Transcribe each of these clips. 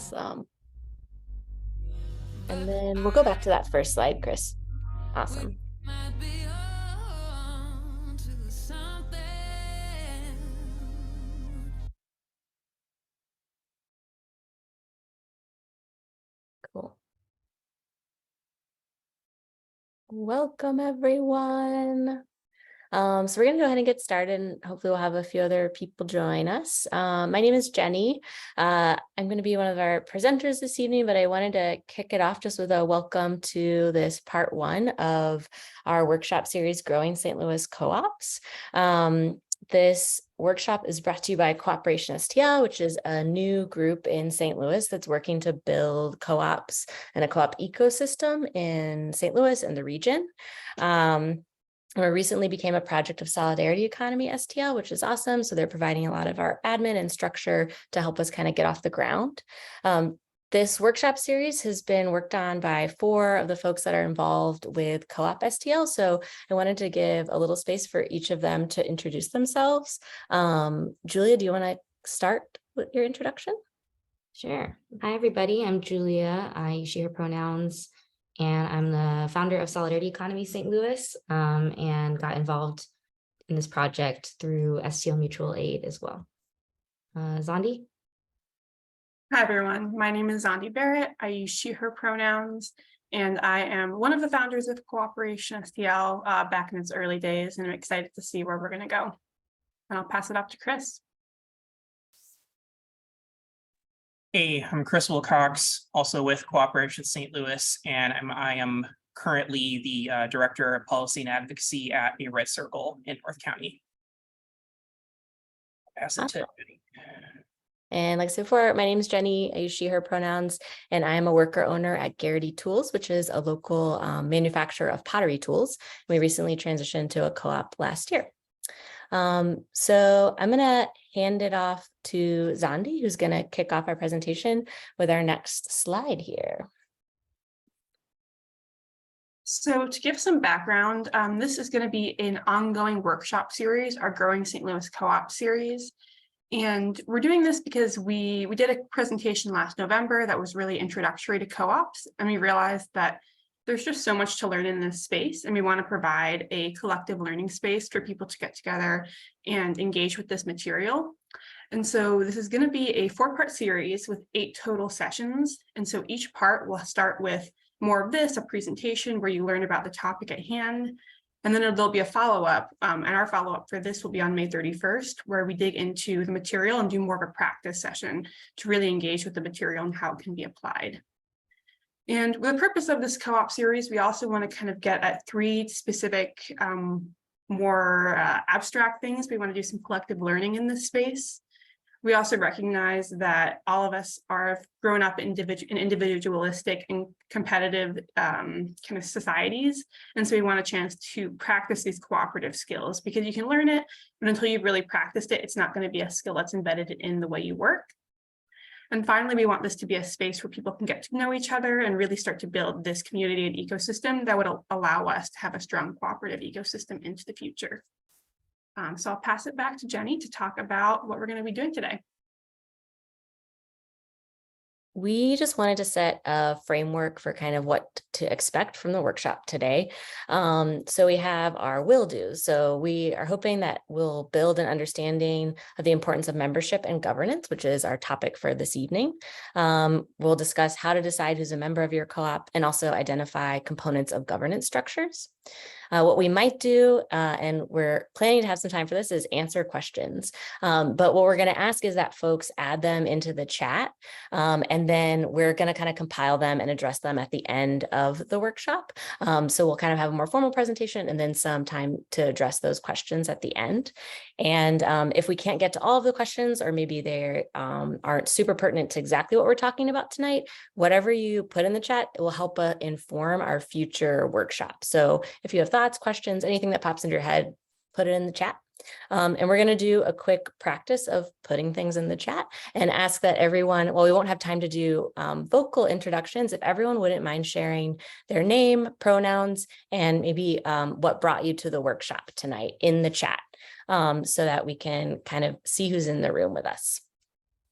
Awesome. And then we'll go back to that first slide, Chris. Awesome. Cool. Welcome, everyone. So we're going to go ahead and get started, and hopefully we'll have a few other people join us. My name is Jenny. I'm going to be one of our presenters this evening, but I wanted to kick it off just with a welcome to this part one of our workshop series, Growing St. Louis Co-ops. This workshop is brought to you by Cooperation STL, which is a new group in St. Louis that's working to build co-ops and a co-op ecosystem in St. Louis and the region. We recently became a project of Solidarity Economy STL, which is awesome. So they're providing a lot of our admin and structure to help us kind of get off the ground. This workshop series has been worked on by 4 of the folks that are involved with Co-op STL. So I wanted to give a little space for each of them to introduce themselves. Julia, do you want to start with your introduction? Sure. Hi, everybody. I'm Julia. I use she, her pronouns, and I'm the founder of Solidarity Economy St. Louis, and got involved in this project through STL Mutual Aid as well. Zandi? Hi, everyone. My name is Zandi Barrett. I use she, her pronouns, and I am one of the founders of Cooperation STL back in its early days, and I'm excited to see where we're going to go. And I'll pass it off to Chris. Hey, I'm Chris Wilcox, also with Cooperation St. Louis, and I am currently the Director of Policy and Advocacy at a Red Circle in North County. Pass it to Jenny. And like I said before, my name is Jenny. I use she, her pronouns, and I am a worker owner at Garrity Tools, which is a local manufacturer of pottery tools. We recently transitioned to a co-op last year. So I'm going to hand it off to Zandi, who's going to kick off our presentation with our next slide here. So to give some background, this is going to be an ongoing workshop series, our Growing St. Louis Co-op series. And we're doing this because we did a presentation last November that was really introductory to co-ops, and we realized that there's just so much to learn in this space, and we want to provide a collective learning space for people to get together and engage with this material. And so this is going to be a 4-part series with 8 total sessions. And so each part will start with more of this, a presentation where you learn about the topic at hand. And then there'll be a follow-up, and our follow-up for this will be on May 31st, where we dig into the material and do more of a practice session to really engage with the material and how it can be applied. And the purpose of this co-op series, we also want to kind of get at 3 specific, more abstract things. We want to do some collective learning in this space. We also recognize that all of us are grown up in individualistic and competitive kind of societies. And so we want a chance to practice these cooperative skills, because you can learn it, but until you've really practiced it, it's not going to be a skill that's embedded in the way you work. And finally, we want this to be a space where people can get to know each other and really start to build this community and ecosystem that would allow us to have a strong cooperative ecosystem into the future. So I'll pass it back to Jenny to talk about what we're going to be doing today. We just wanted to set a framework for kind of what to expect from the workshop today. So we have our will do. So we are hoping that we'll build an understanding of the importance of membership and governance, which is our topic for this evening. We'll discuss how to decide who's a member of your co-op and also identify components of governance structures. What we might do, and we're planning to have some time for this, is answer questions. But what we're going to ask is that folks add them into the chat, and then we're going to kind of compile them and address them at the end of the workshop. So we'll kind of have a more formal presentation and then some time to address those questions at the end. And if we can't get to all of the questions, or maybe they aren't super pertinent to exactly what we're talking about tonight, whatever you put in the chat, it will help inform our future workshop. So if you have thoughts, questions, anything that pops into your head, put it in the chat. And we're going to do a quick practice of putting things in the chat and ask that everyone, well, we won't have time to do vocal introductions. If everyone wouldn't mind sharing their name, pronouns, and maybe what brought you to the workshop tonight in the chat, so that we can kind of see who's in the room with us.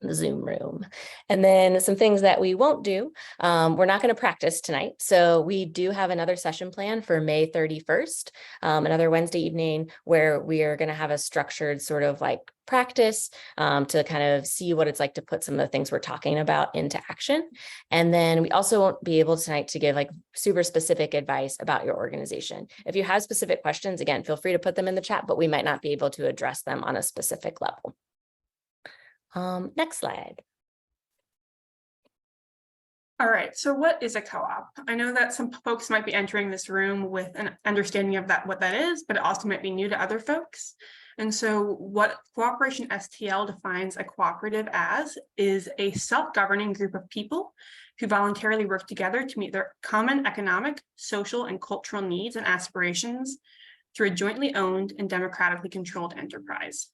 the Zoom room. And then some things that we won't do, we're not going to practice tonight. So we do have another session plan for May 31st, another Wednesday evening, where we are going to have a structured sort of like practice to kind of see what it's like to put some of the things we're talking about into action. And then we also won't be able tonight to give like super specific advice about your organization. If you have specific questions, again, feel free to put them in the chat, but we might not be able to address them on a specific level. Next slide. All right, so what is a co-op? I know that some folks might be entering this room with an understanding of what that is, but it also might be new to other folks. And so what Cooperation STL defines a cooperative as is a self-governing group of people who voluntarily work together to meet their common economic, social, and cultural needs and aspirations through a jointly owned and democratically controlled enterprise.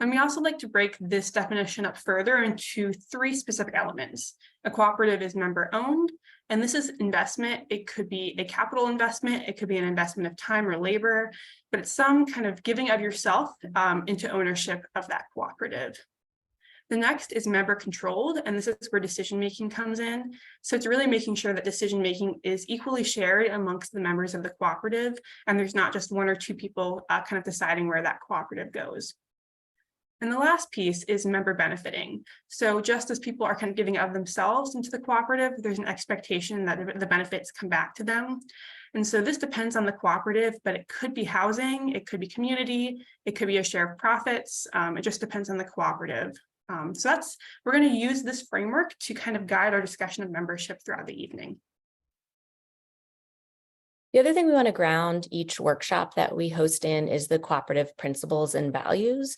And we also like to break this definition up further into 3 specific elements. A cooperative is member owned, and this is investment. It could be a capital investment, it could be an investment of time or labor, but it's some kind of giving of yourself into ownership of that cooperative. The next is member controlled, and this is where decision-making comes in. So it's really making sure that decision-making is equally shared amongst the members of the cooperative, and there's not just 1 or 2 people kind of deciding where that cooperative goes. And the last piece is member benefiting. So just as people are kind of giving of themselves into the cooperative, there's an expectation that the benefits come back to them. And so this depends on the cooperative, but it could be housing, it could be community, it could be a share of profits. It just depends on the cooperative. So we're going to use this framework to kind of guide our discussion of membership throughout the evening. The other thing we want to ground each workshop that we host in is the cooperative principles and values.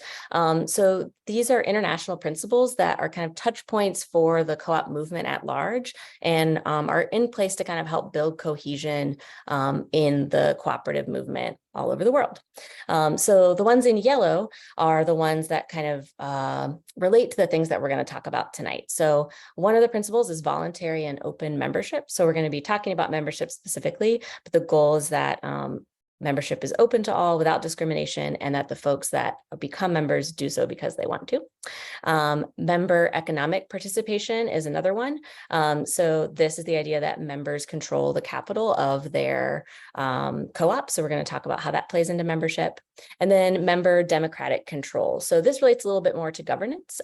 So these are international principles that are kind of touch points for the co-op movement at large and are in place to kind of help build cohesion in the cooperative movement all over the world. So the ones in yellow are the ones that kind of relate to the things that we're going to talk about tonight. So one of the principles is voluntary and open membership. So we're going to be talking about membership specifically, but the goal is that membership is open to all without discrimination, and that the folks that become members do so because they want to. Member economic participation is another one. So this is the idea that members control the capital of their co-op. So we're going to talk about how that plays into membership. And then member democratic control. So this relates a little bit more to governance.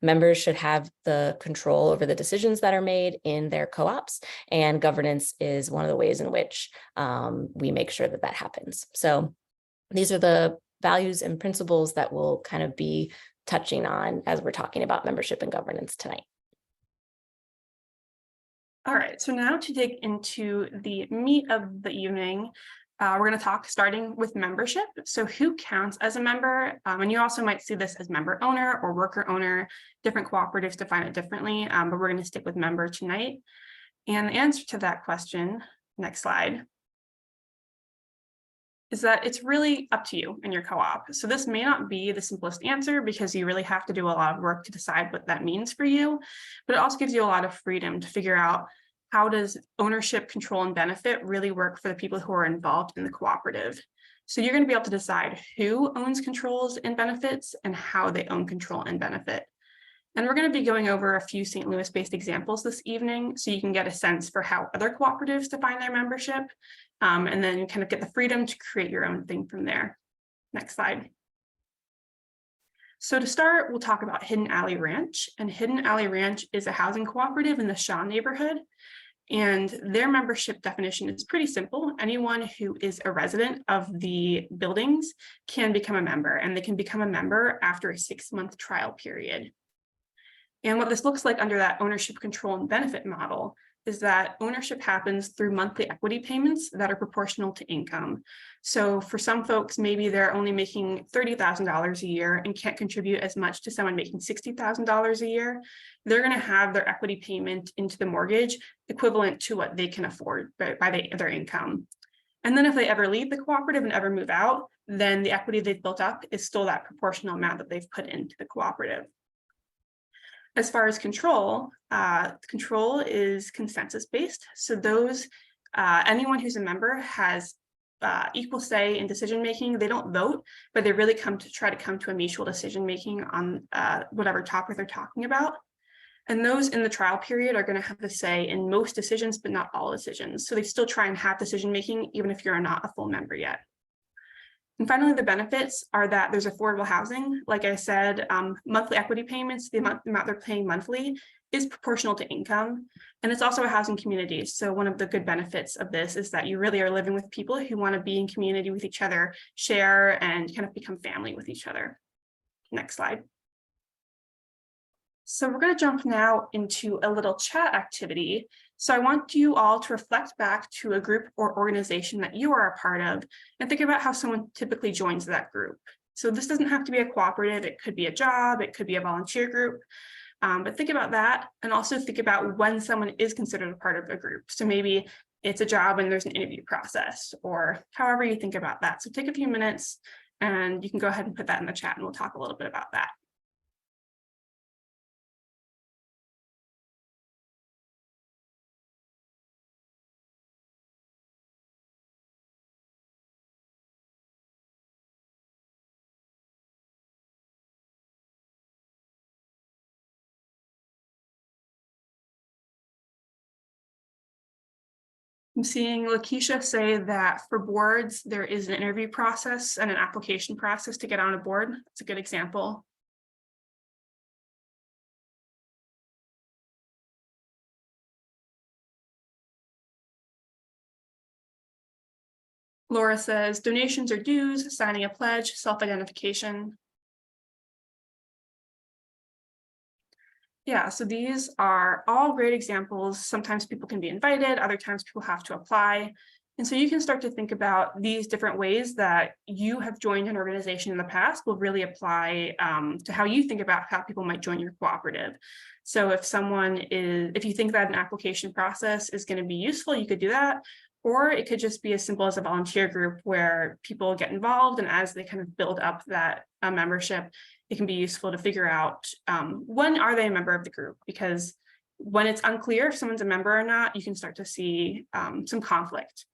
Members should have the control over the decisions that are made in their co-ops, and governance is one of the ways in which we make sure that that happens. So these are the values and principles that we'll kind of be touching on as we're talking about membership and governance tonight. All right, so now to dig into the meat of the evening, we're going to talk starting with membership. So who counts as a member? And you also might see this as member owner or worker owner. Different cooperatives define it differently, but we're going to stick with member tonight. And the answer to that question, next slide, is that it's really up to you and your co-op. So this may not be the simplest answer because you really have to do a lot of work to decide what that means for you, but it also gives you a lot of freedom to figure out how does ownership, control, and benefit really work for the people who are involved in the cooperative. So you're going to be able to decide who owns controls and benefits and how they own control and benefit. And we're going to be going over a few St. Louis-based examples this evening so you can get a sense for how other cooperatives define their membership, and then kind of get the freedom to create your own thing from there. Next slide. So to start, we'll talk about Hidden Alley Ranch. And Hidden Alley Ranch is a housing cooperative in the Shaw neighborhood. And their membership definition is pretty simple. Anyone who is a resident of the buildings can become a member, and they can become a member after a 6-month trial period. And what this looks like under that ownership, control, and benefit model is that ownership happens through monthly equity payments that are proportional to income. So for some folks, maybe they're only making $30,000 a year and can't contribute as much to someone making $60,000 a year. They're going to have their equity payment into the mortgage equivalent to what they can afford by their income. And then if they ever leave the cooperative and ever move out, then the equity they've built up is still that proportional amount that they've put into the cooperative. As far as control, control is consensus-based. So anyone who's a member has equal say in decision making. They don't vote, but they really try to come to a mutual decision making on whatever topic they're talking about. And those in the trial period are going to have the say in most decisions, but not all decisions. So they still try and have decision making, even if you're not a full member yet. And finally, the benefits are that there's affordable housing. Like I said, monthly equity payments, the amount they're paying monthly is proportional to income. And it's also a housing community. So one of the good benefits of this is that you really are living with people who want to be in community with each other, share, and kind of become family with each other. Next slide. So we're going to jump now into a little chat activity. So I want you all to reflect back to a group or organization that you are a part of and think about how someone typically joins that group. So this doesn't have to be a cooperative. It could be a job. It could be a volunteer group. But think about that, and also think about when someone is considered a part of a group. So maybe it's a job and there's an interview process, or however you think about that. So take a few minutes and you can go ahead and put that in the chat and we'll talk a little bit about that. I'm seeing Lakeisha say that for boards, there is an interview process and an application process to get on a board. It's a good example. Laura says donations or dues, signing a pledge, self-identification. Yeah, so these are all great examples. Sometimes people can be invited, other times people have to apply. And so you can start to think about these different ways that you have joined an organization in the past will really apply to how you think about how people might join your cooperative. So if you think that an application process is going to be useful, you could do that. Or it could just be as simple as a volunteer group where people get involved, and as they kind of build up that membership, it can be useful to figure out when are they a member of the group, because when it's unclear if someone's a member or not, you can start to see some conflict.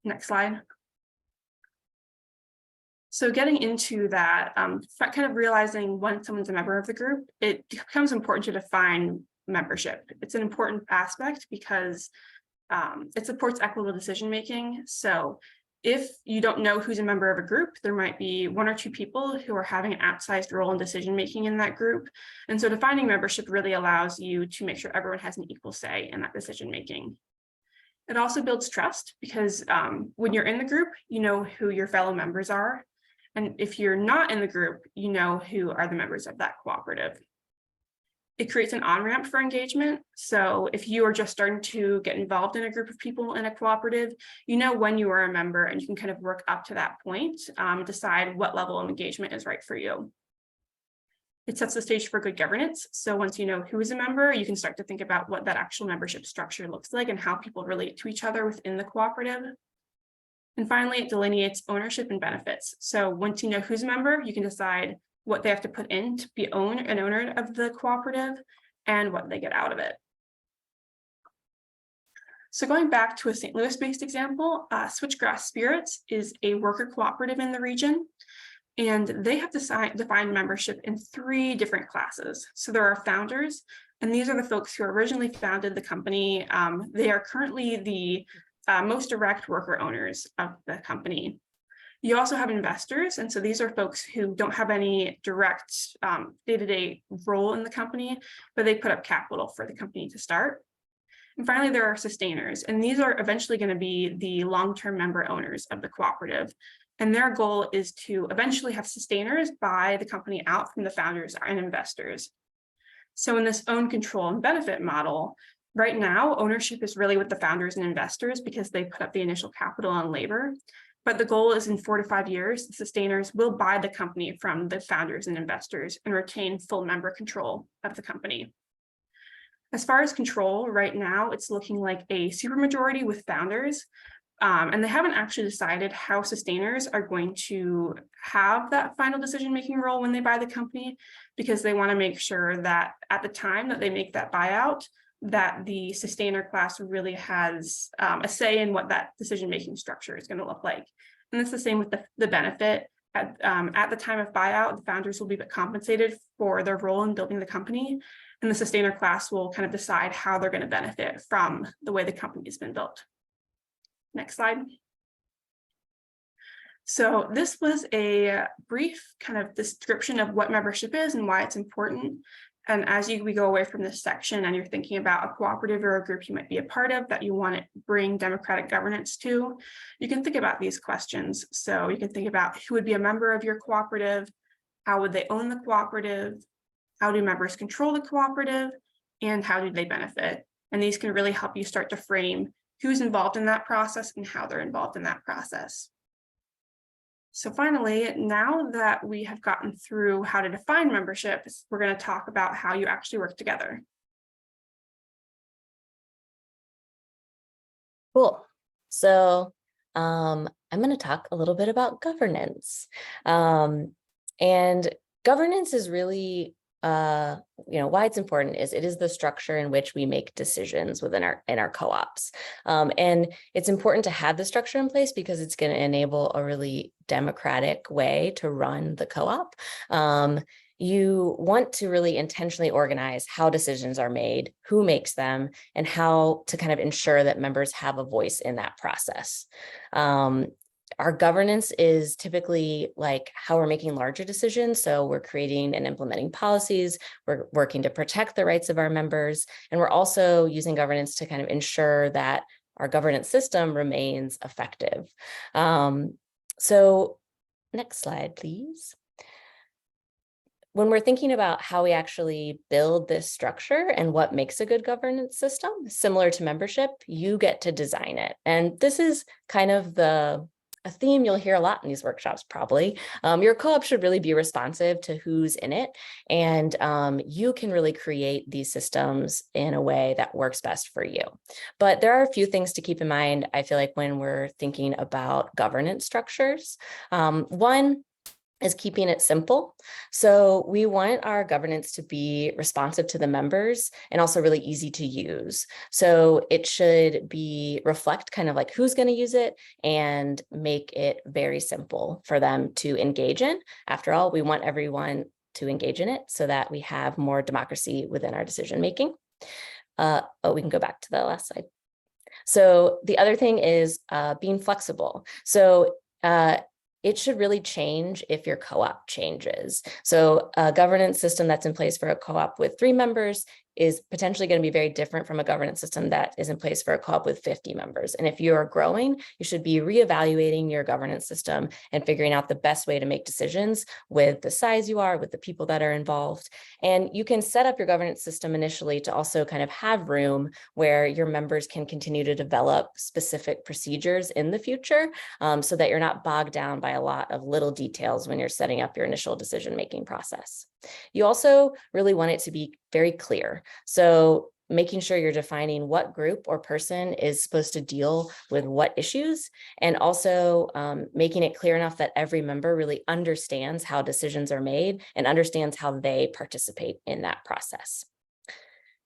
Next slide. So getting into that, kind of realizing when someone's a member of the group, it becomes important to define membership. It's an important aspect because it supports equitable decision making. So if you don't know who's a member of a group, there might be one or two people who are having an outsized role in decision making in that group. And so defining membership really allows you to make sure everyone has an equal say in that decision making. It also builds trust because when you're in the group, you know who your fellow members are. And if you're not in the group, you know who are the members of that cooperative. It creates an on-ramp for engagement. So if you are just starting to get involved in a group of people in a cooperative, you know when you are a member and you can kind of work up to that point, decide what level of engagement is right for you. It sets the stage for good governance. So once you know who is a member, you can start to think about what that actual membership structure looks like and how people relate to each other within the cooperative. And finally, it delineates ownership and benefits. So once you know who's a member, you can decide what they have to put in to be an owner of the cooperative and what they get out of it. So going back to a St. Louis-based example, Switchgrass Spirits is a worker cooperative in the region, and they have defined membership in 3 different classes. So there are founders, and these are the folks who originally founded the company. They are currently the most direct worker owners of the company. You also have investors, and so these are folks who don't have any direct day-to-day role in the company, but they put up capital for the company to start. And finally, there are sustainers, and these are eventually going to be the long-term member owners of the cooperative. And their goal is to eventually have sustainers buy the company out from the founders and investors. So in this own, control, and benefit model, right now, ownership is really with the founders and investors because they put up the initial capital and labor. But the goal is in 4 to 5 years, the sustainers will buy the company from the founders and investors and retain full member control of the company. As far as control, right now, it's looking like a supermajority with founders. And they haven't actually decided how sustainers are going to have that final decision-making role when they buy the company, because they want to make sure that at the time that they make that buyout, that the sustainer class really has a say in what that decision-making structure is going to look like. And it's the same with the benefit. At the time of buyout, the founders will be compensated for their role in building the company, and the sustainer class will kind of decide how they're going to benefit from the way the company has been built. Next slide. So this was a brief kind of description of what membership is and why it's important. And as we go away from this section and you're thinking about a cooperative or a group you might be a part of that you want to bring democratic governance to, you can think about these questions. So you can think about who would be a member of your cooperative, how would they own the cooperative, how do members control the cooperative, and how do they benefit? And these can really help you start to frame who's involved in that process and how they're involved in that process. So finally, now that we have gotten through how to define membership, we're going to talk about how you actually work together. Cool. So I'm going to talk a little bit about governance. And governance is really why it's important is it is the structure in which we make decisions within our co-ops. And it's important to have the structure in place because it's going to enable a really democratic way to run the co-op. You want to really intentionally organize how decisions are made, who makes them, and how to kind of ensure that members have a voice in that process. Our governance is typically like how we're making larger decisions. So we're creating and implementing policies, we're working to protect the rights of our members, and we're also using governance to kind of ensure that our governance system remains effective. So next slide, please. When we're thinking about how we actually build this structure and what makes a good governance system, similar to membership, you get to design it. And this is kind of a theme you'll hear a lot in these workshops, probably. Your co-op should really be responsive to who's in it, and you can really create these systems in a way that works best for you. But there are a few things to keep in mind, I feel like, when we're thinking about governance structures. One is keeping it simple. So we want our governance to be responsive to the members and also really easy to use. So it should reflect kind of like who's going to use it and make it very simple for them to engage in. After all, we want everyone to engage in it so that we have more democracy within our decision making. We can go back to the last slide. So the other thing is being flexible. So it should really change if your co-op changes. So a governance system that's in place for a co-op with 3 members is potentially going to be very different from a governance system that is in place for a co-op with 50 members. And if you are growing, you should be reevaluating your governance system and figuring out the best way to make decisions with the size you are, with the people that are involved. And you can set up your governance system initially to also kind of have room where your members can continue to develop specific procedures in the future, so that you're not bogged down by a lot of little details when you're setting up your initial decision-making process. You also really want it to be very clear. So making sure you're defining what group or person is supposed to deal with what issues, and also making it clear enough that every member really understands how decisions are made and understands how they participate in that process.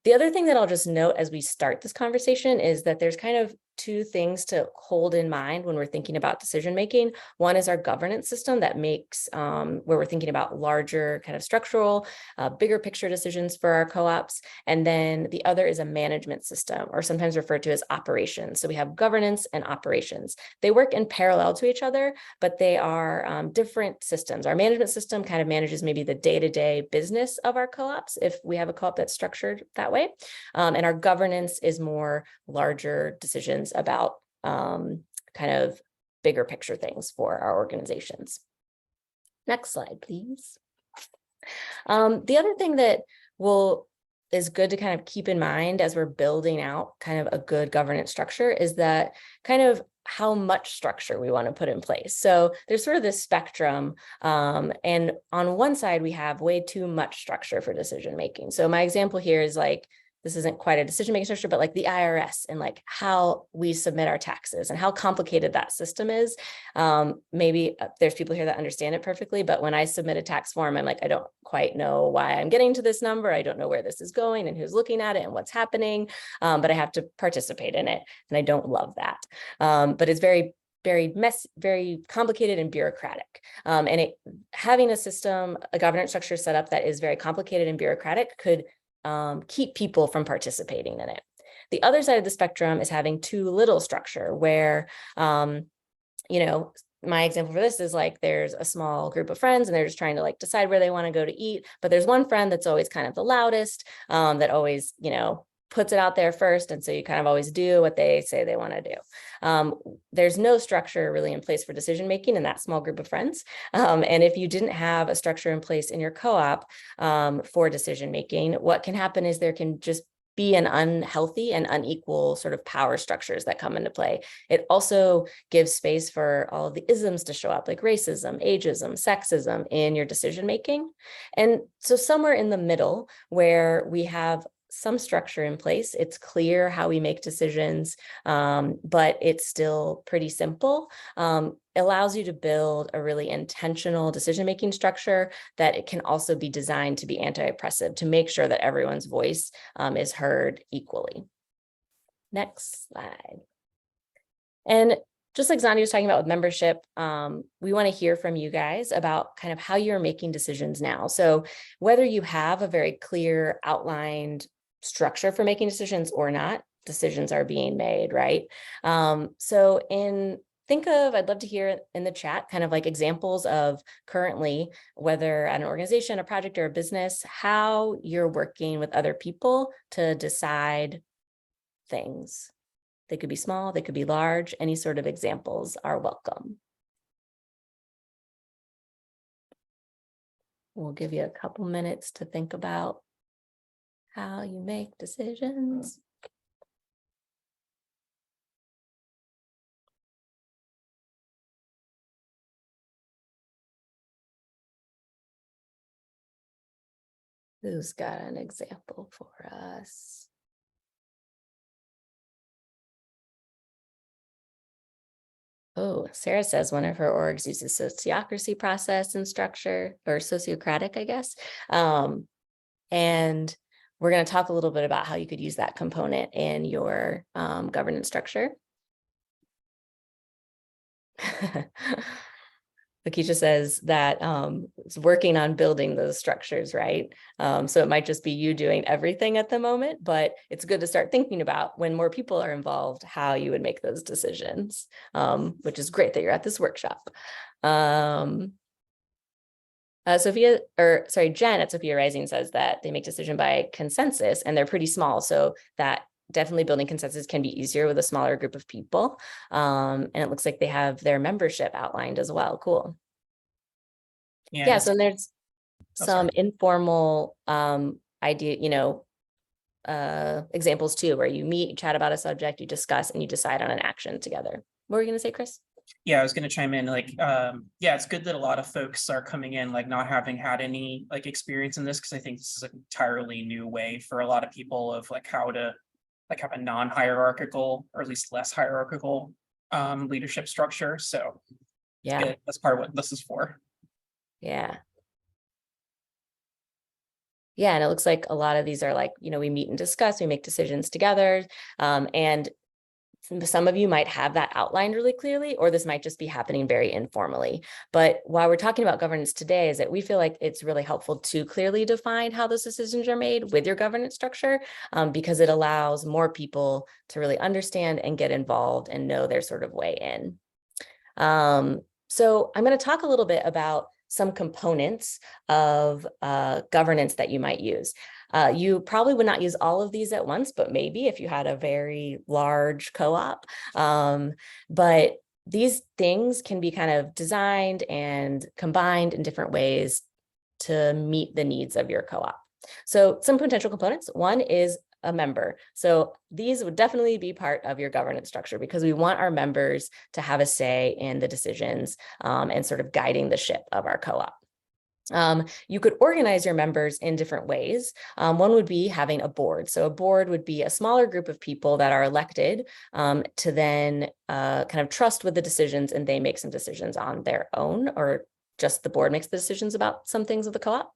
The other thing that I'll just note as we start this conversation is that there's kind of 2 things to hold in mind when we're thinking about decision making. One is our governance system that makes where we're thinking about larger kind of structural, bigger picture decisions for our co-ops. And then the other is a management system, or sometimes referred to as operations. So we have governance and operations. They work in parallel to each other, but they are different systems. Our management system kind of manages maybe the day-to-day business of our co-ops if we have a co-op that's structured that way. And our governance is more larger decisions about kind of bigger picture things for our organizations. Next slide, please. The other thing that is good to kind of keep in mind as we're building out kind of a good governance structure is that kind of how much structure we want to put in place. So there's sort of this spectrum. And on one side, we have way too much structure for decision making. So my example here is like this isn't quite a decision-making structure, but like the IRS and like how we submit our taxes and how complicated that system is. Maybe there's people here that understand it perfectly, but when I submit a tax form, I'm like, I don't quite know why I'm getting to this number. I don't know where this is going and who's looking at it and what's happening, but I have to participate in it. And I don't love that. But it's very complicated and bureaucratic. And having a system, a governance structure set up that is very complicated and bureaucratic could keep people from participating in it. The other side of the spectrum is having too little structure where, my example for this is like there's a small group of friends and they're just trying to like decide where they want to go to eat, but there's one friend that's always kind of the loudest, that always, puts it out there first. And so you kind of always do what they say they want to do. There's no structure really in place for decision making in that small group of friends. And if you didn't have a structure in place in your co-op for decision making, what can happen is there can just be an unhealthy and unequal sort of power structures that come into play. It also gives space for all of the isms to show up, like racism, ageism, sexism in your decision making. And so somewhere in the middle where we have some structure in place, it's clear how we make decisions, but it's still pretty simple, allows you to build a really intentional decision-making structure that it can also be designed to be anti-oppressive, to make sure that everyone's voice is heard equally. Next slide. And just like Zandi was talking about with membership, we want to hear from you guys about kind of how you're making decisions now. So whether you have a very clear outlined structure for making decisions or not, decisions are being made, right? I'd love to hear in the chat kind of like examples of currently, whether at an organization, a project, or a business, how you're working with other people to decide things. They could be small, they could be large, any sort of examples are welcome. We'll give you a couple minutes to think about how you make decisions. Who's got an example for us? Oh, Sarah says one of her orgs uses sociocracy process and structure, or sociocratic, I guess. And we're going to talk a little bit about how you could use that component in your governance structure. Lakeisha says that it's working on building those structures, right? So it might just be you doing everything at the moment, but it's good to start thinking about when more people are involved, how you would make those decisions, which is great that you're at this workshop. Jen at Sophia Rising says that they make decision by consensus and they're pretty small. So that definitely building consensus can be easier with a smaller group of people. And it looks like they have their membership outlined as well. Cool. Yeah, so there's some informal idea, examples too, where you meet, you chat about a subject, you discuss, and you decide on an action together. What were you going to say, Chris? Yeah, I was going to chime in, it's good that a lot of folks are coming in, like not having had any experience in this, because I think this is an entirely new way for a lot of people of how to have a non-hierarchical, or at least less hierarchical leadership structure. So yeah, that's part of what this is for. Yeah. Yeah, and it looks like a lot of these are we meet and discuss, we make decisions together, and some of you might have that outlined really clearly, or this might just be happening very informally. But while we're talking about governance today, is that we feel like it's really helpful to clearly define how those decisions are made with your governance structure, because it allows more people to really understand and get involved and know their sort of way in. So I'm going to talk a little bit about some components of governance that you might use. You probably would not use all of these at once, but maybe if you had a very large co-op. But these things can be kind of designed and combined in different ways to meet the needs of your co-op. So some potential components. One is a member. So these would definitely be part of your governance structure, because we want our members to have a say in the decisions and sort of guiding the ship of our co-op. You could organize your members in different ways. One would be having a board. So a board would be a smaller group of people that are elected to then kind of trust with the decisions, and they make some decisions on their own, or just the board makes the decisions about some things of the co-op.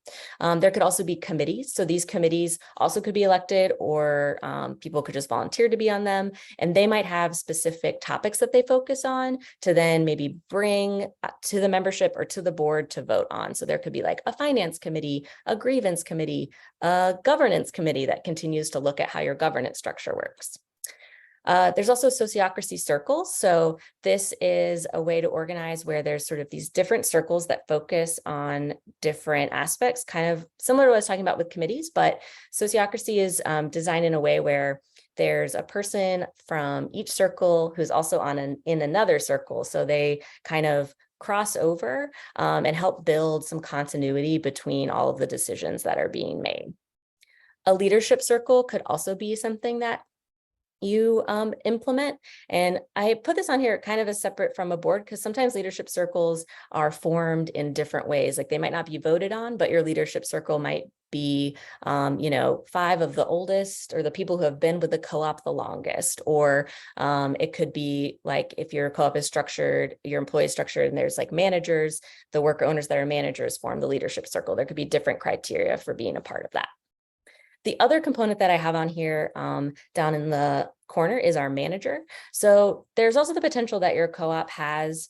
There could also be committees. So these committees also could be elected, or people could just volunteer to be on them. And they might have specific topics that they focus on to then maybe bring to the membership or to the board to vote on. So there could be like a finance committee, a grievance committee, a governance committee that continues to look at how your governance structure works. There's also sociocracy circles. So this is a way to organize where there's sort of these different circles that focus on different aspects, kind of similar to what I was talking about with committees, but sociocracy is designed in a way where there's a person from each circle who's also in another circle. So they kind of cross over and help build some continuity between all of the decisions that are being made. A leadership circle could also be something that you implement. And I put this on here kind of as separate from a board, because sometimes leadership circles are formed in different ways. Like they might not be voted on, but your leadership circle might be, 5 of the oldest, or the people who have been with the co-op the longest. Or it could be like, if your co-op is structured, your employee is structured, and there's like managers, the worker owners that are managers form the leadership circle. There could be different criteria for being a part of that. The other component that I have on here down in the corner is our manager. So there's also the potential that your co-op has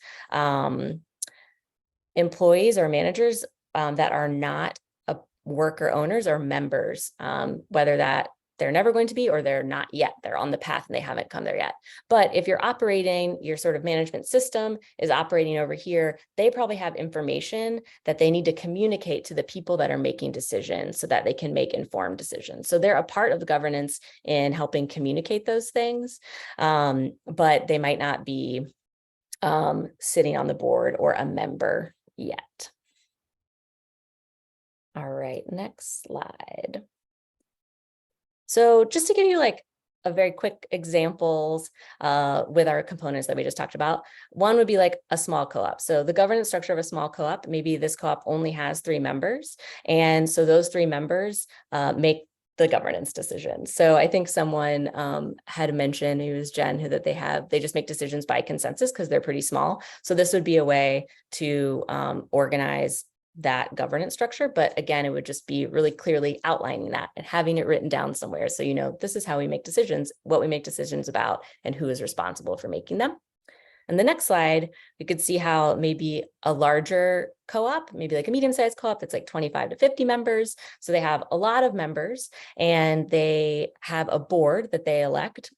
employees or managers that are not worker owners or members, whether that they're never going to be or they're not yet. They're on the path and they haven't come there yet. But if you're operating, your sort of management system is operating over here, they probably have information that they need to communicate to the people that are making decisions so that they can make informed decisions. So they're a part of the governance in helping communicate those things, but they might not be sitting on the board or a member yet. All right, next slide. So just to give you like a very quick examples with our components that we just talked about, one would be like a small co-op. So the governance structure of a small co-op, maybe this co-op only has 3 members. And so those 3 members make the governance decisions. So I think someone had mentioned, it was Jen, who that they just make decisions by consensus because they're pretty small. So this would be a way to organize that governance structure. But again, it would just be really clearly outlining that and having it written down somewhere. So, this is how we make decisions, what we make decisions about, and who is responsible for making them. And the next slide, we could see how maybe a larger co-op, maybe like a medium-sized co-op that's like 25 to 50 members. So they have a lot of members and they have a board that they elect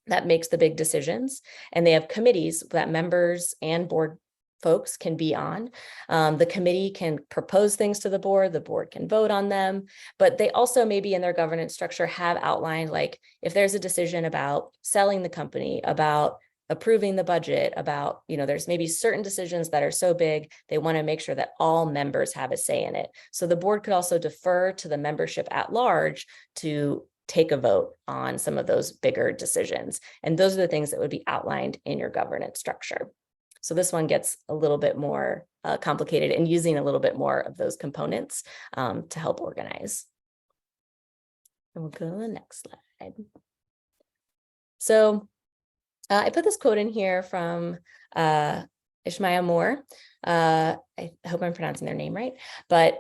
that makes the big decisions. And they have committees that members and board folks can be on. The committee can propose things to the board can vote on them, but they also maybe in their governance structure have outlined, like if there's a decision about selling the company, about approving the budget, about, there's maybe certain decisions that are so big, they want to make sure that all members have a say in it. So the board could also defer to the membership at large to take a vote on some of those bigger decisions. And those are the things that would be outlined in your governance structure. So this one gets a little bit more complicated and using a little bit more of those components to help organize. And we'll go to the next slide. So I put this quote in here from Ishmael Moore. I hope I'm pronouncing their name right, but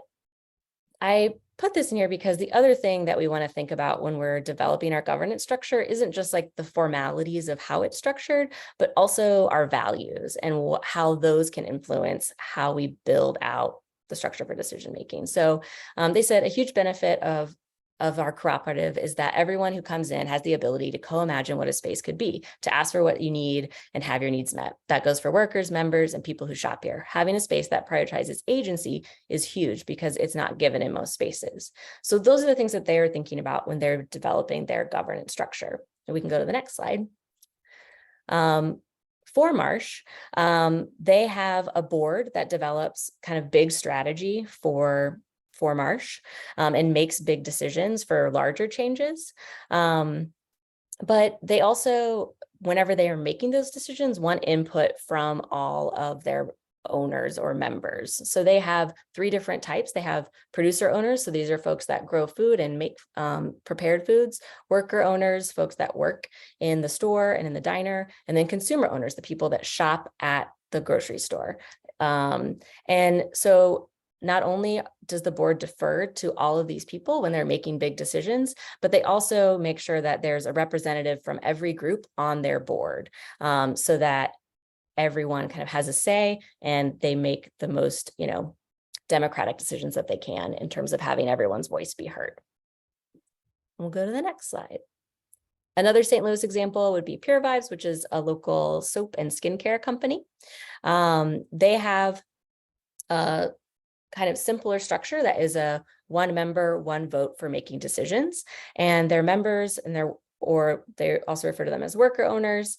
I put this in here because the other thing that we want to think about when we're developing our governance structure isn't just like the formalities of how it's structured, but also our values and how those can influence how we build out the structure for decision making. So they said a huge benefit of our cooperative is that everyone who comes in has the ability to co-imagine what a space could be, to ask for what you need and have your needs met. That goes for workers, members, and people who shop here. Having a space that prioritizes agency is huge because it's not given in most spaces. So those are the things that they're thinking about when they're developing their governance structure. And we can go to the next slide. For Marsh, they have a board that develops kind of big strategy for Marsh and makes big decisions for larger changes. But they also, whenever they are making those decisions, want input from all of their owners or members. So they have 3 different types. They have producer owners. So these are folks that grow food and make prepared foods, worker owners, folks that work in the store and in the diner, and then consumer owners, the people that shop at the grocery store. And so not only does the board defer to all of these people when they're making big decisions, but they also make sure that there's a representative from every group on their board, so that everyone kind of has a say and they make the most, democratic decisions that they can in terms of having everyone's voice be heard. We'll go to the next slide. Another St. Louis example would be Pure Vibes, which is a local soap and skincare company. They have a kind of simpler structure that is a 1 member, 1 vote for making decisions, and their members and they also refer to them as worker owners,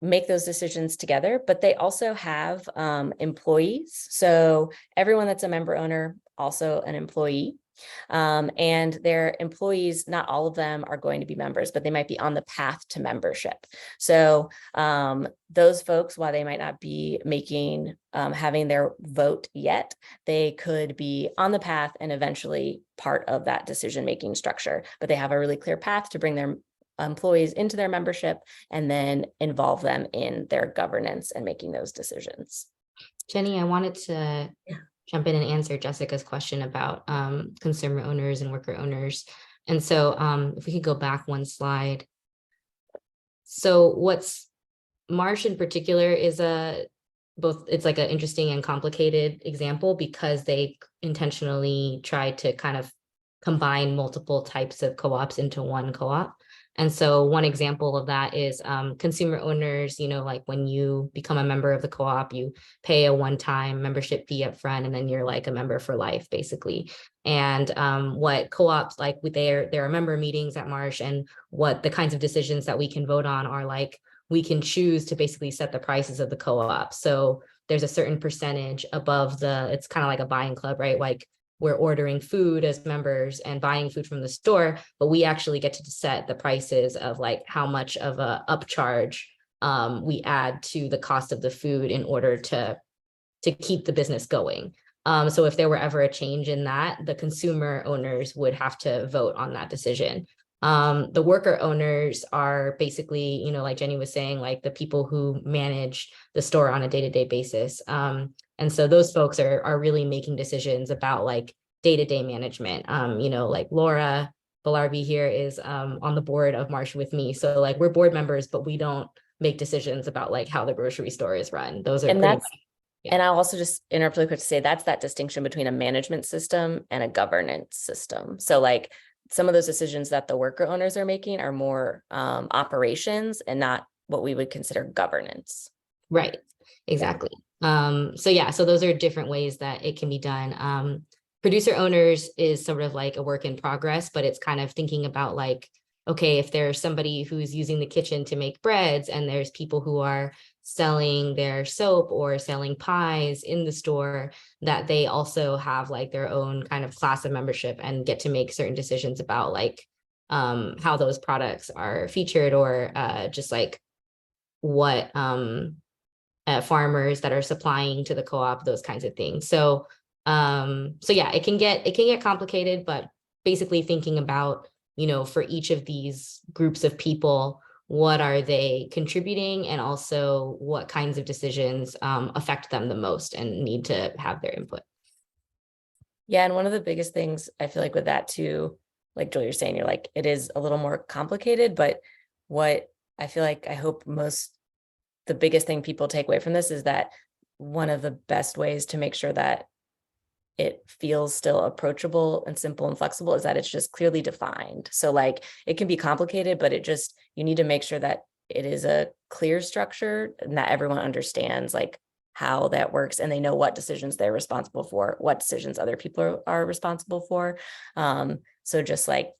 make those decisions together, but they also have employees. So everyone that's a member owner, also an employee. And their employees, not all of them are going to be members, but they might be on the path to membership. So those folks, while they might not be having their vote yet, they could be on the path and eventually part of that decision-making structure, but they have a really clear path to bring their employees into their membership and then involve them in their governance and making those decisions. Jenny, I wanted to jump in and answer Jessica's question about consumer owners and worker owners. And so if we could go back 1 slide. So what's Marsh in particular is it's like an interesting and complicated example because they intentionally try to kind of combine multiple types of co-ops into 1 co-op. And so 1 example of that is consumer owners, like when you become a member of the co-op, you pay a one-time membership fee up front, and then you're like a member for life, basically. And what co-ops, like there are member meetings at Marsh, and what the kinds of decisions that we can vote on are like, we can choose to basically set the prices of the co-op. So there's a certain percentage above it's kind of like a buying club, right? Like, we're ordering food as members and buying food from the store, but we actually get to set the prices of like how much of a upcharge we add to the cost of the food in order to keep the business going. So if there were ever a change in that, the consumer owners would have to vote on that decision. The worker owners are basically, like Jenny was saying, like the people who manage the store on a day-to-day basis. And so those folks are really making decisions about like day-to-day management. Like Laura Belarbi here is on the board of Marsh with me. So like we're board members, but we don't make decisions about like how the grocery store is run. Those are and I'll also just interrupt really quick to say that's that distinction between a management system and a governance system. So like some of those decisions that the worker owners are making are more operations and not what we would consider governance. Right, exactly. So those are different ways that it can be done. Producer owners is sort of like a work in progress, but it's kind of thinking about like, okay, if there's somebody who's using the kitchen to make breads and there's people who are selling their soap or selling pies in the store, that they also have like their own kind of class of membership and get to make certain decisions about like how those products are featured, or just like what farmers that are supplying to the co-op, those kinds of things. So it can get complicated, but basically thinking about, for each of these groups of people, what are they contributing, and also what kinds of decisions affect them the most and need to have their input. Yeah, and one of the biggest things I feel like with that too, like Julie, you're saying, you're like, it is a little more complicated, but what I feel like I hope the biggest thing people take away from this is that one of the best ways to make sure that it feels still approachable and simple and flexible is that it's just clearly defined. So like it can be complicated, but you need to make sure that it is a clear structure and that everyone understands like how that works and they know what decisions they're responsible for, what decisions other people are responsible for. So just like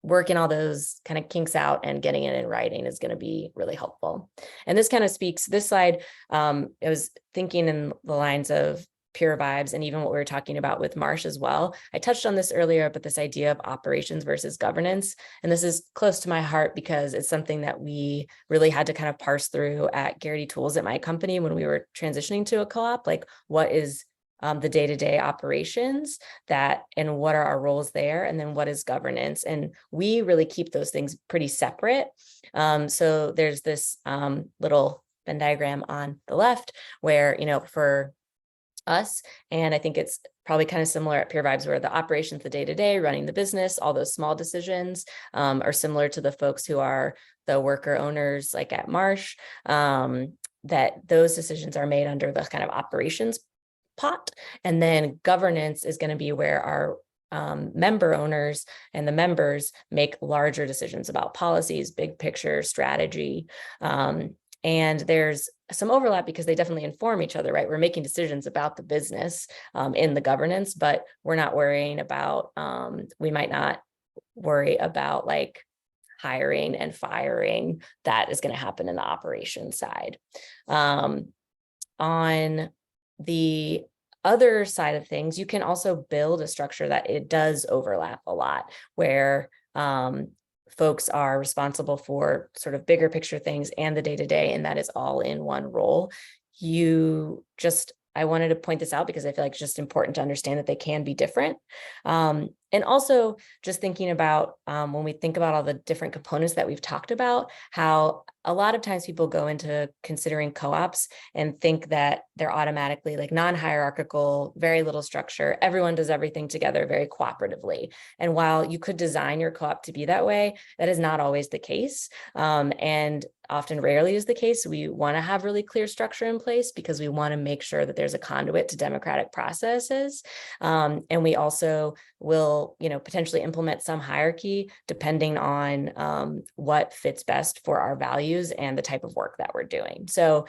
working all those kind of kinks out and getting it in writing is going to be really helpful. And this kind of speaks, this slide, I was thinking in the lines of Pure Vibes and even what we were talking about with Marsh as well. I touched on this earlier, but this idea of operations versus governance, and this is close to my heart because it's something that we really had to kind of parse through at Garrity Tools at my company when we were transitioning to a co-op, like what is the day-to-day operations and what are our roles there, and then what is governance. And we really keep those things pretty separate. So there's this little Venn diagram on the left where, for us, and I think it's probably kind of similar at Pure Vibes, where the operations, the day-to-day, running the business, all those small decisions are similar to the folks who are the worker owners, like at Marsh, that those decisions are made under the kind of operations pot. And then governance is going to be where our member owners and the members make larger decisions about policies, big picture strategy. And there's some overlap because they definitely inform each other, right? We're making decisions about the business in the governance, but we're not worrying about, we might not worry about like hiring and firing. That is going to happen in the operations side. On the other side of things, you can also build a structure that it does overlap a lot, where folks are responsible for sort of bigger picture things and the day-to-day, and that is all in one role. I wanted to point this out because I feel like it's just important to understand that they can be different. And also just thinking about when we think about all the different components that we've talked about, how a lot of times people go into considering co-ops and think that they're automatically like non-hierarchical, very little structure. Everyone does everything together very cooperatively. And while you could design your co-op to be that way, that is not always the case. And often rarely is the case. We want to have really clear structure in place because we want to make sure that there's a conduit to democratic processes. And we also will, potentially implement some hierarchy depending on what fits best for our values and the type of work that we're doing. So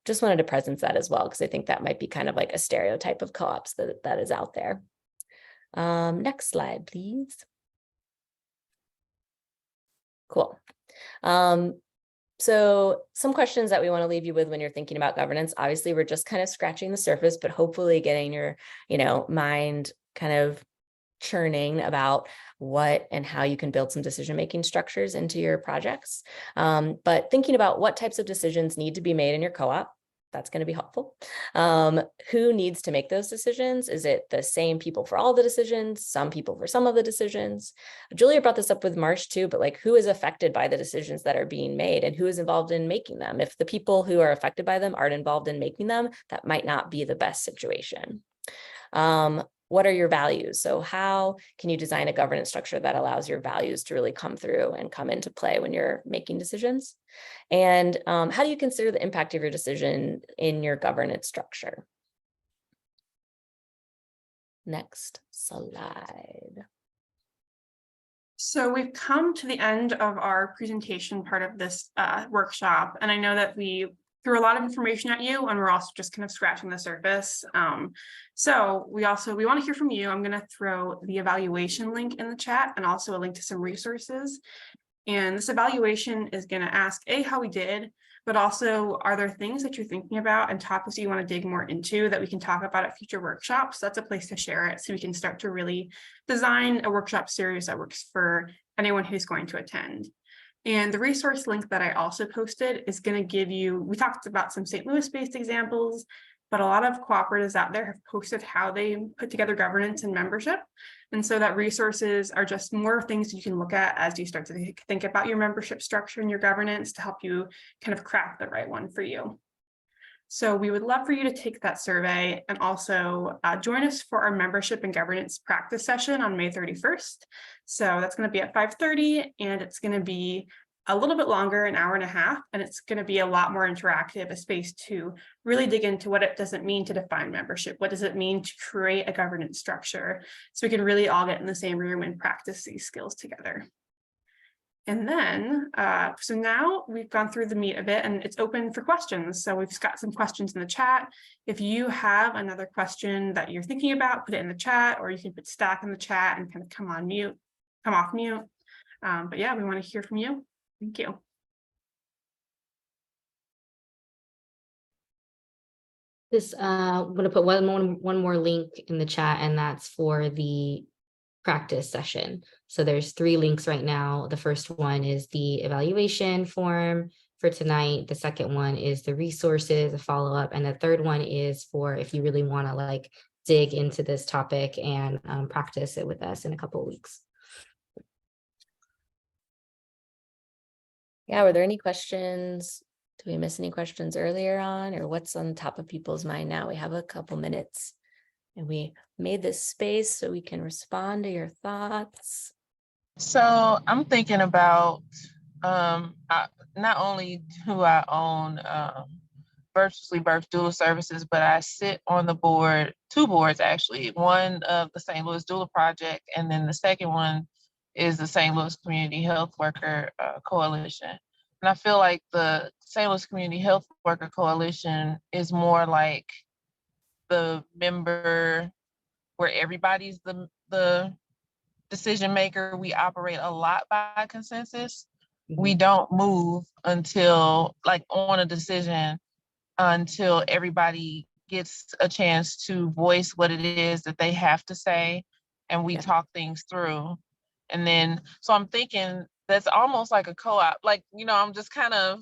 just wanted to presence that as well, because I think that might be kind of like a stereotype of co-ops that is out there. Next slide, please. Cool. So some questions that we want to leave you with when you're thinking about governance. Obviously, we're just kind of scratching the surface, but hopefully getting your, mind kind of churning about what and how you can build some decision-making structures into your projects. But thinking about what types of decisions need to be made in your co-op, that's going to be helpful. Who needs to make those decisions? Is it the same people for all the decisions, some people for some of the decisions? Julia brought this up with Marsh too, but like who is affected by the decisions that are being made and who is involved in making them? If the people who are affected by them aren't involved in making them, that might not be the best situation. What are your values? So how can you design a governance structure that allows your values to really come through and come into play when you're making decisions? And how do you consider the impact of your decision in your governance structure? Next slide. So we've come to the end of our presentation part of this workshop, and I know that we threw a lot of information at you, and we're also just kind of scratching the surface. So we want to hear from you. I'm going to throw the evaluation link in the chat and also a link to some resources. And this evaluation is going to ask how we did, but also, are there things that you're thinking about and topics you want to dig more into that we can talk about at future workshops? That's a place to share it so we can start to really design a workshop series that works for anyone who's going to attend. And the resource link that I also posted is going to give you, we talked about some St. Louis-based examples, but a lot of cooperatives out there have posted how they put together governance and membership. And so that resources are just more things you can look at as you start to think about your membership structure and your governance to help you kind of craft the right one for you. So we would love for you to take that survey and also join us for our membership and governance practice session on May 31st. So that's going to be at 5:30, and it's going to be a little bit longer, an hour and a half, and it's going to be a lot more interactive, a space to really dig into what it does it mean to define membership. What does it mean to create a governance structure? So we can really all get in the same room and practice these skills together. And then, so now we've gone through the meat of it and it's open for questions. So we've got some questions in the chat. If you have another question that you're thinking about, put it in the chat, or you can put stack in the chat and kind of come off mute. But yeah, we want to hear from you. Thank you. I'm gonna put one more link in the chat, and that's for the practice session. So there's 3 links right now. The first one is the evaluation form for tonight. The second one is the resources, a follow-up, and the third one is for if you really want to like dig into this topic and practice it with us in a couple of weeks. Yeah, were there any questions? Did we miss any questions earlier on, or what's on top of people's mind now? We have a couple minutes and we made this space so we can respond to your thoughts. So I'm thinking about not only do I own virtually birth doula services, but I sit on the board, 2 boards actually, one of the St. Louis Doula Project, and then the second one is the St. Louis Community Health Worker Coalition. And I feel like the St. Louis Community Health Worker Coalition is more like the member where everybody's the decision maker. We operate a lot by consensus. We don't move until like on a decision until everybody gets a chance to voice what it is that they have to say, and we talk things through. And then, so I'm thinking that's almost like a co-op. Like, I'm just kind of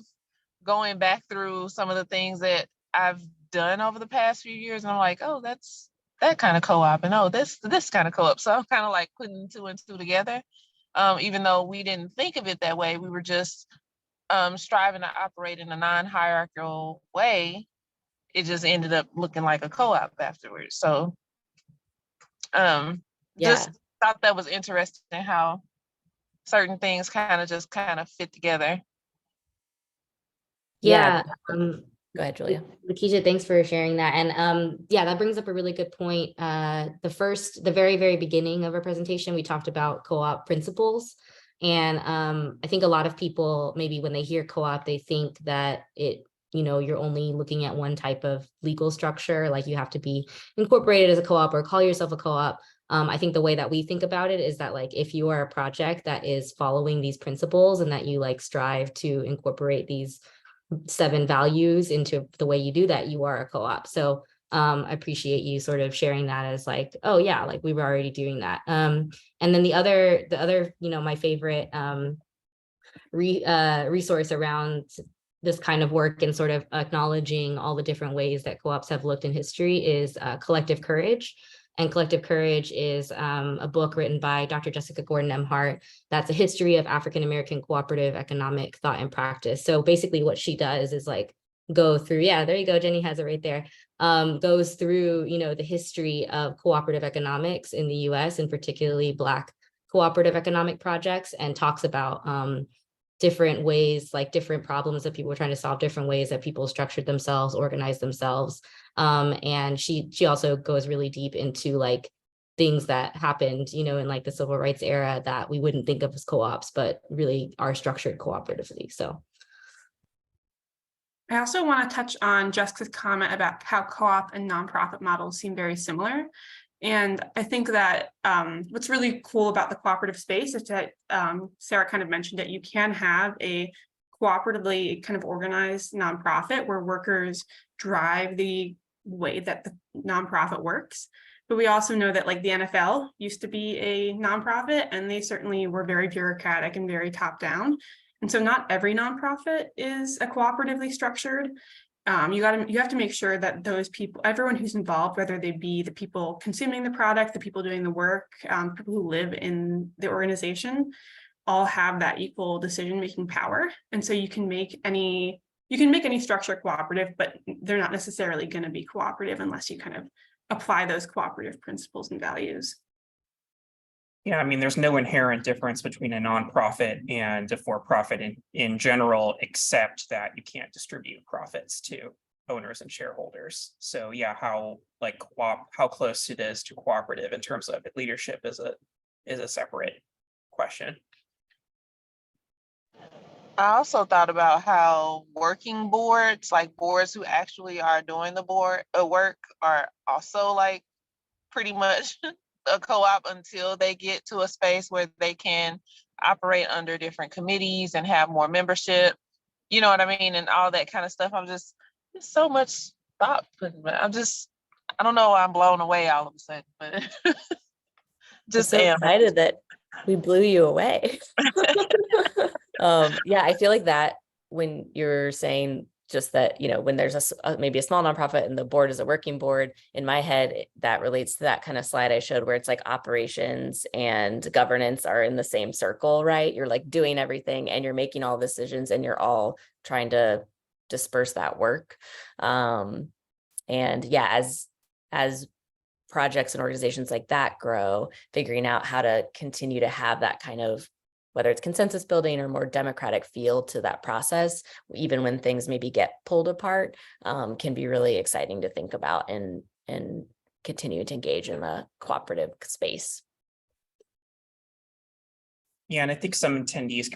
going back through some of the things that I've done over the past few years, and I'm like, oh, that's that kind of co-op, and oh, this kind of co-op. So I'm kind of like putting 2 and 2 together. Even though we didn't think of it that way, we were just striving to operate in a non-hierarchical way. It just ended up looking like a co-op afterwards. So just thought that was interesting how certain things kind of fit together. Yeah. Go ahead, Julia. Lakeisha, thanks for sharing that. And yeah, that brings up a really good point. The very, very beginning of our presentation, we talked about co-op principles. And I think a lot of people, maybe when they hear co-op, they think that you're only looking at one type of legal structure, like you have to be incorporated as a co-op or call yourself a co-op. I think the way that we think about it is that like if you are a project that is following these principles and that you like strive to incorporate these 7 values into the way you do that, you are a co-op. So I appreciate you sort of sharing that as like, oh yeah, like we were already doing that. And then the other, my favorite resource around this kind of work and sort of acknowledging all the different ways that co-ops have looked in history is Collective Courage. And Collective Courage is a book written by Dr. Jessica Gordon Emhart. That's a history of African-American cooperative economic thought and practice. So basically what she does is like go through, yeah, there you go, Jenny has it right there, goes through, the history of cooperative economics in the US and particularly Black cooperative economic projects, and talks about different ways, like different problems that people were trying to solve, different ways that people structured themselves, organized themselves. And she also goes really deep into like things that happened, in like the civil rights era that we wouldn't think of as co-ops, but really are structured cooperatively. So I also want to touch on Jessica's comment about how co-op and nonprofit models seem very similar. And I think that what's really cool about the cooperative space is that Sarah kind of mentioned that you can have a cooperatively kind of organized nonprofit where workers drive the way that the nonprofit works. But we also know that like the NFL used to be a nonprofit, and they certainly were very bureaucratic and very top down. And so not every nonprofit is a cooperatively structured. You have to make sure that those people, everyone who's involved, whether they be the people consuming the product, the people doing the work, people who live in the organization, all have that equal decision-making power. And so you can make any structure cooperative, but they're not necessarily going to be cooperative unless you kind of apply those cooperative principles and values. Yeah, I mean, there's no inherent difference between a nonprofit and a for-profit in general, except that you can't distribute profits to owners and shareholders. So yeah, how close it is to cooperative in terms of leadership is a separate question. I also thought about how working boards, like boards who actually are doing the work, are also like pretty much a co-op until they get to a space where they can operate under different committees and have more membership, you know what I mean, and all that kind of stuff. There's so much stop putting, I don't know why I'm blown away all of a sudden, but I'm just so am. excited that we blew you away. Yeah, I feel like that when you're saying just that, when there's maybe a small nonprofit and the board is a working board, in my head, that relates to that kind of slide I showed where it's like operations and governance are in the same circle, right? You're like doing everything and you're making all decisions and you're all trying to disperse that work. And yeah, as projects and organizations like that grow, figuring out how to continue to have that kind of, whether it's consensus building or more democratic feel to that process, even when things maybe get pulled apart, can be really exciting to think about and continue to engage in a cooperative space. Yeah, and I think some attendees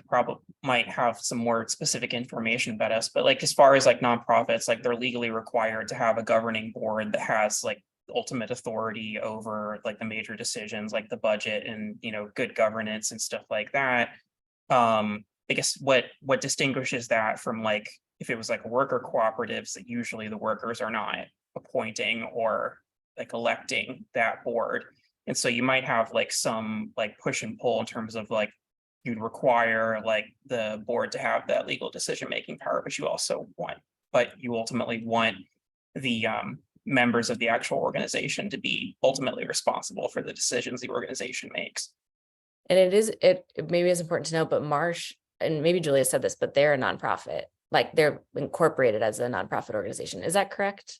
might have some more specific information about us, but like as far as like nonprofits, like they're legally required to have a governing board that has like ultimate authority over like the major decisions, like the budget and good governance and stuff like that. I guess what distinguishes that from like if it was like worker cooperatives, that usually the workers are not appointing or like electing that board. And so you might have like some like push and pull in terms of like you'd require like the board to have that legal decision-making power, but you ultimately want the members of the actual organization to be ultimately responsible for the decisions the organization makes. And it maybe is important to know, but Marsh, and maybe Julia said this, but they're a nonprofit, like they're incorporated as a nonprofit organization. Is that correct?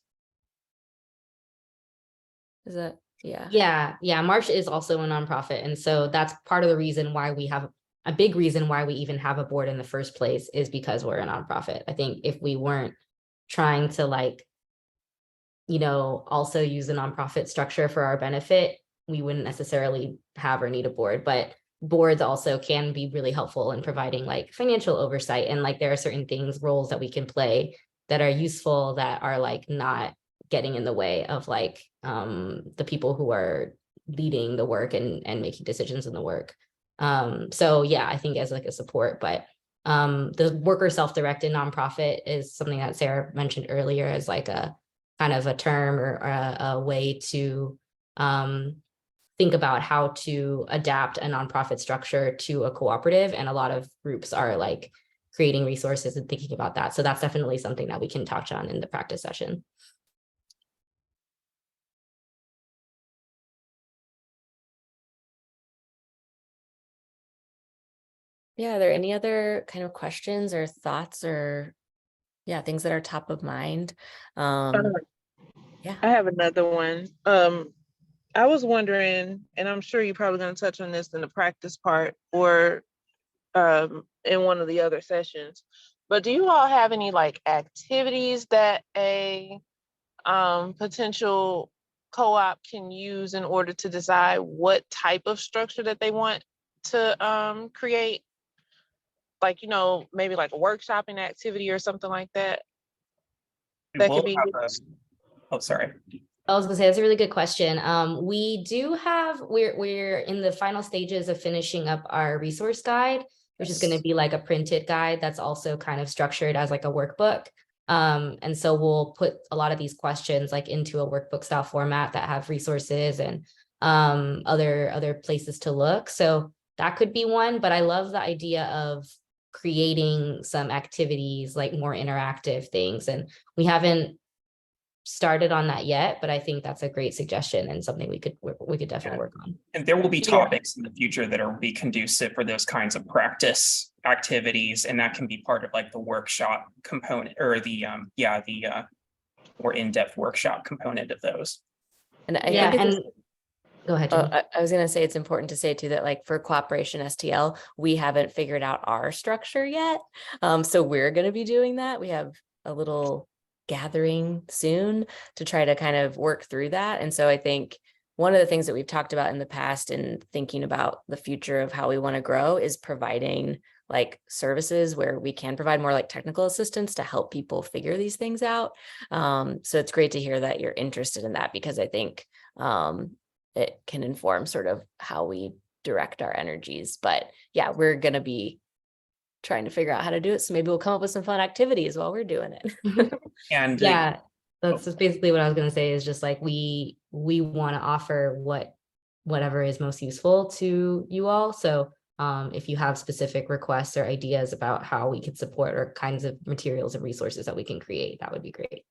Is that, yeah. Yeah. Marsh is also a nonprofit. And so that's part of the reason why we have a big reason why we even have a board in the first place is because we're a nonprofit. I think if we weren't trying to also use a nonprofit structure for our benefit, we wouldn't necessarily have or need a board. But boards also can be really helpful in providing like financial oversight. And like there are certain roles that we can play that are useful, that are like not getting in the way of like the people who are leading the work and making decisions in the work. So yeah, I think as like a support, but the worker self-directed nonprofit is something that Sarah mentioned earlier as like a kind of a term or a way to think about how to adapt a nonprofit structure to a cooperative. And a lot of groups are like creating resources and thinking about that. So that's definitely something that we can touch on in the practice session. Yeah, are there any other kind of questions or thoughts or things that are top of mind? Yeah. I have another one. I was wondering, and I'm sure you're probably going to touch on this in the practice part or in one of the other sessions, but do you all have any like activities that a potential co-op can use in order to decide what type of structure that they want to create? Like, maybe like a workshopping activity or something like that. That could be. Oh, sorry. I was gonna say that's a really good question. We do have we're in the final stages of finishing up our resource guide, which is going to be like a printed guide that's also kind of structured as like a workbook. And so we'll put a lot of these questions like into a workbook style format that have resources and other places to look. So that could be one, but I love the idea of creating some activities, like more interactive things. And we haven't started on that yet, but I think that's a great suggestion and something we could definitely work on. And there will be topics in the future that will be conducive for those kinds of practice activities, and that can be part of like the workshop component or the more in-depth workshop component of those. And I think go ahead. I was going to say it's important to say too that like for Cooperation STL, we haven't figured out our structure yet. So we're going to be doing that. We have a little gathering soon to try to kind of work through that. And so I think one of the things that we've talked about in the past and thinking about the future of how we want to grow is providing like services where we can provide more like technical assistance to help people figure these things out. So it's great to hear that you're interested in that, because I think it can inform sort of how we direct our energies. But yeah, we're going to be trying to figure out how to do it. So maybe we'll come up with some fun activities while we're doing it. And yeah. That's just basically what I was going to say, is just like we want to offer whatever is most useful to you all. So if you have specific requests or ideas about how we could support or kinds of materials and resources that we can create, that would be great.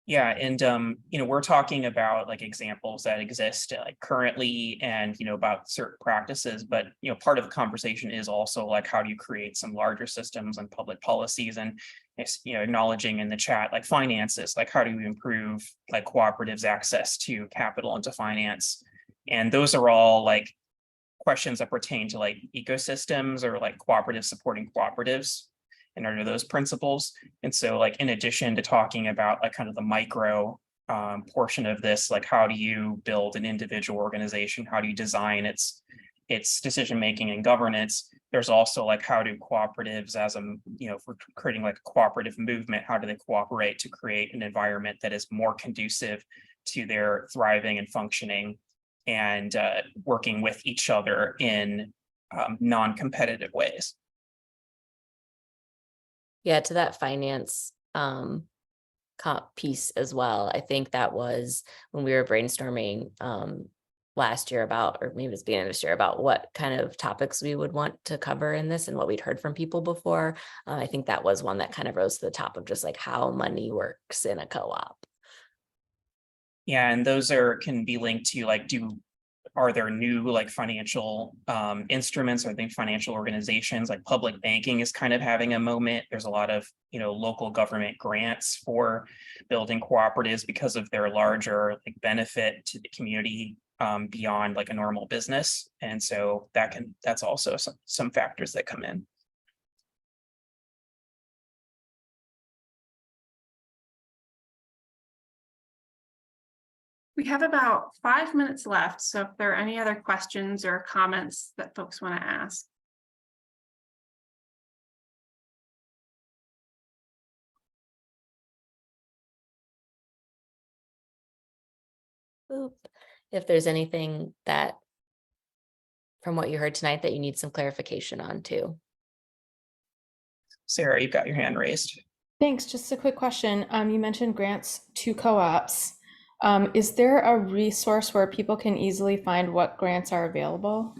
Yeah, and we're talking about like examples that exist like currently and about certain practices, but part of the conversation is also like how do you create some larger systems and public policies, and acknowledging in the chat like finances, like how do you improve like cooperatives access to capital and to finance. And those are all like questions that pertain to like ecosystems or like cooperatives supporting cooperatives and under those principles. And so like in addition to talking about like kind of the micro portion of this, like how do you build an individual organization, how do you design its decision making and governance, there's also like how do cooperatives as a if we're creating like a cooperative movement, how do they cooperate to create an environment that is more conducive to their thriving and functioning and working with each other in non-competitive ways. Yeah, to that finance piece as well. I think that was when we were brainstorming last year about, or maybe it's beginning of this year, about what kind of topics we would want to cover in this and what we'd heard from people before. I think that was one that kind of rose to the top of just like how money works in a co-op. Yeah, and those can be linked to like, are there new like financial instruments? I think financial organizations like public banking is kind of having a moment. There's a lot of local government grants for building cooperatives because of their larger like benefit to the community beyond like a normal business. And so that's also some factors that come in. We have about 5 minutes left, so if there are any other questions or comments that folks want to ask. If there's anything that from what you heard tonight that you need some clarification on too. Sarah, you've got your hand raised. Thanks. Just a quick question. You mentioned grants to co-ops. Is there a resource where people can easily find what grants are available?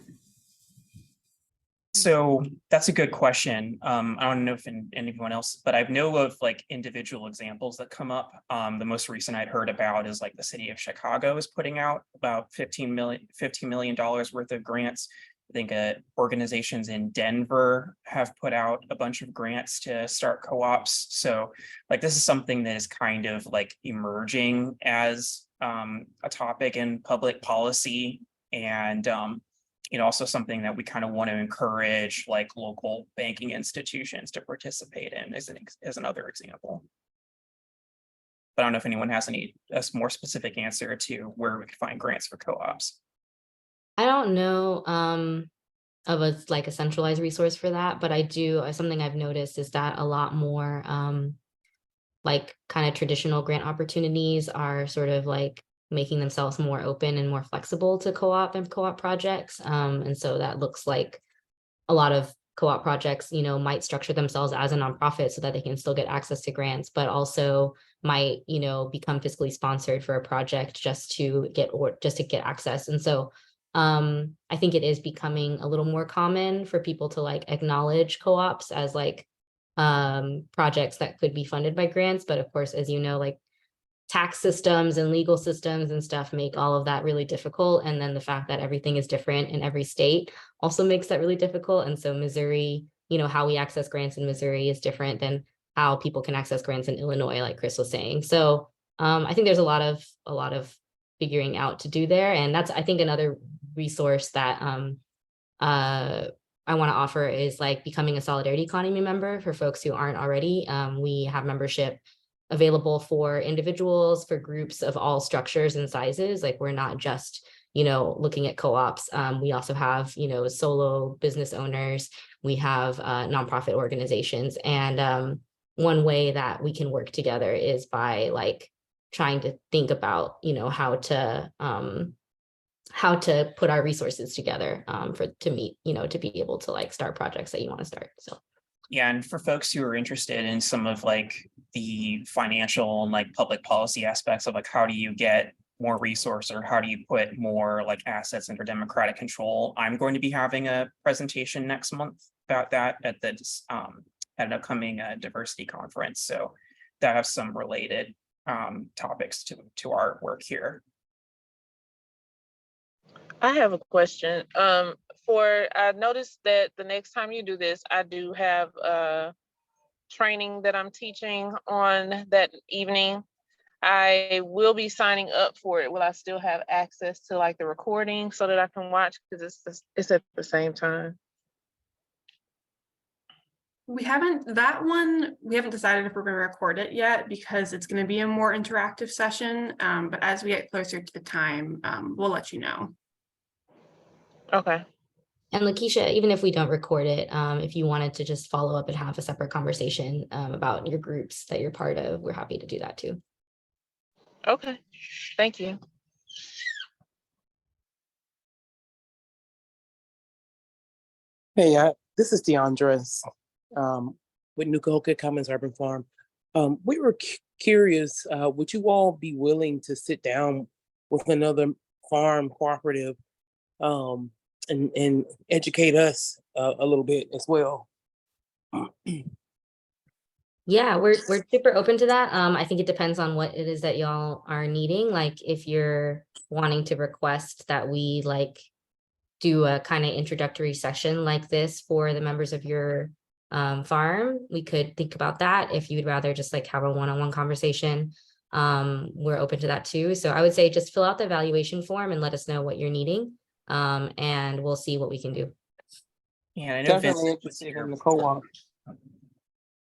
So that's a good question. I don't know if anyone else, but I know of like individual examples that come up. The most recent I'd heard about is like the city of Chicago is putting out about $15 million worth of grants. I think organizations in Denver have put out a bunch of grants to start co-ops. So like this is something that is kind of like emerging as a topic in public policy, and also something that we kind of want to encourage like local banking institutions to participate in as another example. But I don't know if anyone has a more specific answer to where we could find grants for co-ops. I don't know of a centralized resource for that, but I do, something I've noticed is that a lot more like kind of traditional grant opportunities are sort of like making themselves more open and more flexible to co-op and co-op projects. And so that looks like a lot of co-op projects, might structure themselves as a nonprofit so that they can still get access to grants, but also might, become fiscally sponsored for a project just to get access. And so I think it is becoming a little more common for people to like acknowledge co-ops as like projects that could be funded by grants. But of course, as you know, like tax systems and legal systems and stuff make all of that really difficult. And then the fact that everything is different in every state also makes that really difficult. And so Missouri, how we access grants in Missouri is different than how people can access grants in Illinois, like Chris was saying. So I think there's a lot of figuring out to do there. And that's, I think, another resource that I want to offer is like becoming a Solidarity Economy member for folks who aren't already. We have membership available for individuals, for groups of all structures and sizes. Like we're not just, looking at co-ops. We also have, solo business owners. We have nonprofit organizations. And one way that we can work together is by like trying to think about, how to put our resources together to meet, to be able to like start projects that you want to start. So. Yeah, and for folks who are interested in some of like the financial and like public policy aspects of like how do you get more resource or how do you put more like assets under democratic control. I'm going to be having a presentation next month about that at the at an upcoming diversity conference. So that has some related topics to our work here. I have a question. I noticed that the next time you do this, I do have training that I'm teaching on that evening. I will be signing up for it. Will I still have access to like the recording so that I can watch? Because it's at the same time. We haven't decided if we're going to record it yet because it's going to be a more interactive session. But as we get closer to the time, we'll let you know. Okay. And Lakeisha, even if we don't record it, if you wanted to just follow up and have a separate conversation about your groups that you're part of, we're happy to do that too. Okay. Thank you. Hey, this is DeAndres with New Cahokia Commons Urban Farm. We were curious, would you all be willing to sit down with another farm cooperative and educate us a little bit as well? Yeah, we're super open to that. I think it depends on what it is that y'all are needing. Like if you're wanting to request that we like do a kind of introductory session like this for the members of your farm, we could think about that. If you'd rather just like have a one-on-one conversation, we're open to that too. So I would say just fill out the evaluation form and let us know what you're needing. And we'll see what we can do. Yeah, I know Definitely Vincent was interested here. in the co-op.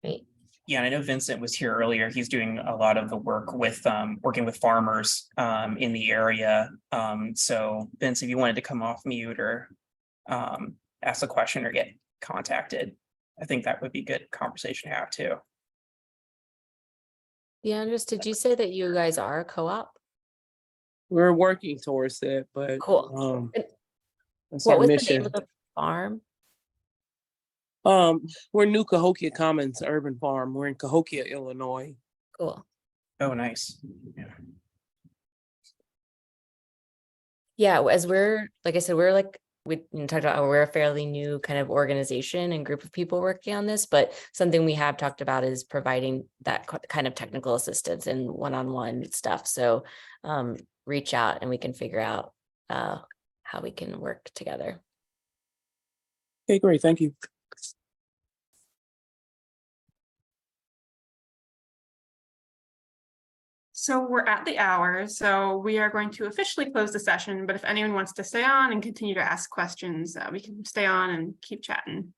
Right. Yeah, and I know Vincent was here earlier. He's doing a lot of the work with working with farmers in the area. So Vince, if you wanted to come off mute or ask a question or get contacted, I think that would be good conversation to have too. Yeah, Andres, did you say that you guys are a co-op? We're working towards that, but Cool. that's What our was the mission. name of the farm? We're New Cahokia Commons Urban Farm. We're in Cahokia, Illinois. Cool. Oh, nice. Yeah. Yeah, as we're, like I said, we're like, we talked about how we're a fairly new kind of organization and group of people working on this, but something we have talked about is providing that kind of technical assistance and one-on-one stuff. So reach out and we can figure out how we can work together. Okay, great. Thank you. So we're at the hour, so we are going to officially close the session, but if anyone wants to stay on and continue to ask questions, we can stay on and keep chatting.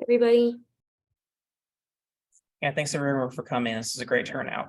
Everybody. Yeah, thanks everyone for coming. This is a great turnout.